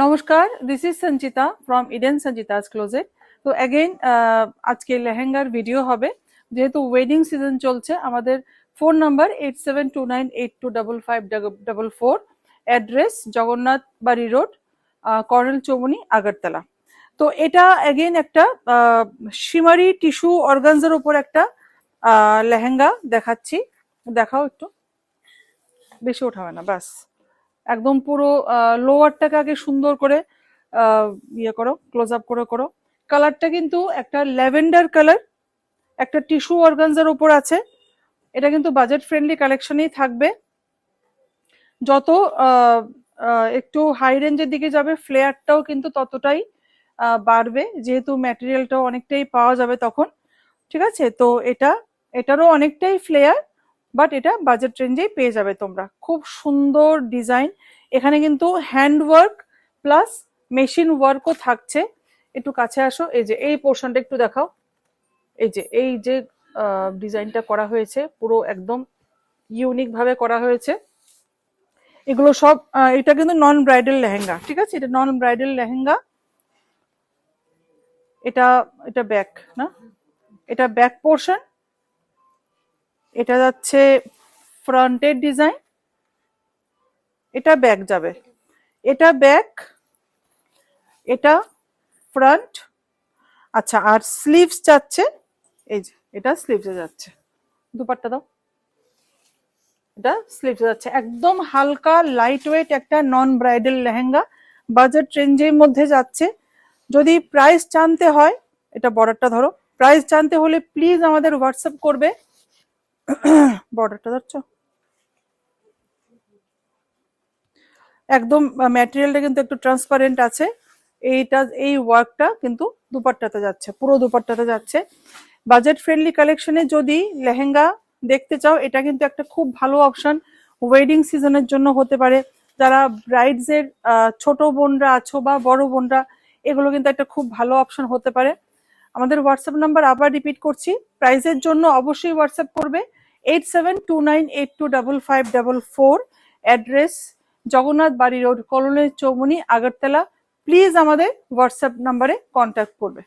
নমস্কার, this is Sanchita from Eden Sanchita's closet. তো again আজকে লেহেঙ্গার ভিডিও হবে। যেহেতু ওয়েডিং সিজন চলছে, আমাদের ফোন নাম্বার 8729825544, অ্যাড্রেস জগন্নাথ বাড়ি রোড, কর্নেল চৌমুনি, আগরতলা। তো এটা অ্যাগেইন একটা শিমারি টিস্যু অর্গানজার উপর একটা লেহেঙ্গা দেখাচ্ছি। দেখাও একটু, বেশি ওঠাবে না, বাস একদম পুরো লোয়ারটাকে আগে সুন্দর করে ইয়ে করো, ক্লোজ আপ করে করো। কালারটা কিন্তু একটা ল্যাভেন্ডার কালার, একটা টিস্যু অর্গানজার উপর আছে। এটা কিন্তু বাজেট ফ্রেন্ডলি কালেকশনই থাকবে। যত একটু হাই রেঞ্জের দিকে যাবে, ফ্লেয়ারটাও কিন্তু ততটাই বাড়বে, যেহেতু ম্যাটেরিয়ালটাও অনেকটাই পাওয়া যাবে তখন। ঠিক আছে, তো এটারও অনেকটাই ফ্লেয়ার, বাট এটা বাজেট রেঞ্জেই পেয়ে যাবে তোমরা। খুব সুন্দর ডিজাইন, এখানে কিন্তু হ্যান্ড ওয়ার্ক প্লাস মেশিন ওয়ার্কও থাকছে। একটু কাছে আসো, এই যে এই পোর্শনটা একটু দেখাও। এই যে ডিজাইনটা করা হয়েছে পুরো একদম ইউনিক ভাবে করা হয়েছে। এগুলো সব এটা কিন্তু নন ব্রাইডাল লেহেঙ্গা। ঠিক আছে, এটা নন ব্রাইডাল লেহেঙ্গা। এটা ব্যাক না, এটা ব্যাক পোর্শন। এটা যাচ্ছে ফ্রন্টের ডিজাইন, এটা ব্যাক যাবে, এটা ব্যাক, এটা ফ্রন্ট। আচ্ছা, আর স্লিভস যাচ্ছে, এই যে এটা স্লিভসে যাচ্ছে। দুপাট্টা দাও, এটা স্লিভসে যাচ্ছে। একদম হালকা লাইট ওয়েট একটা নন ব্রাইডাল লেহেঙ্গা, বাজেট রেঞ্জের মধ্যে যাচ্ছে। যদি প্রাইস জানতে হয়, এটা বর্ডারটা ধরো, প্রাইস জানতে হলে প্লিজ আমাদের হোয়াটসঅ্যাপ করবে। বর্ডারটা ধরছো, একদম ম্যাটেরিয়ালটা কিন্তু একটু ট্রান্সপারেন্ট আছে। এই ওয়ার্কটা কিন্তু দুপাট্টাতে যাচ্ছে, পুরো দুপাট্টাতে যাচ্ছে। বাজেট ফ্রেন্ডলি কালেকশনে যদি লেহেঙ্গা দেখতে চাও, এটা কিন্তু একটা খুব ভালো অপশন ওয়েডিং সিজনের জন্য হতে পারে। যারা ব্রাইডস এর ছোট বোনরা আছো বা বড় বোনরা, এগুলো কিন্তু একটা খুব ভালো অপশন হতে পারে। আমাদের হোয়াটসঅ্যাপ নাম্বার আবার রিপিট করছি, প্রাইসের জন্য অবশ্যই হোয়াটসঅ্যাপ করবে 8729825544, অ্যাড্রেস জগন্নাথ বাড়ি road, colony Chowmuhani, Agartala. Please আমাদের হোয়াটসঅ্যাপ নাম্বারে কন্ট্যাক্ট করবে।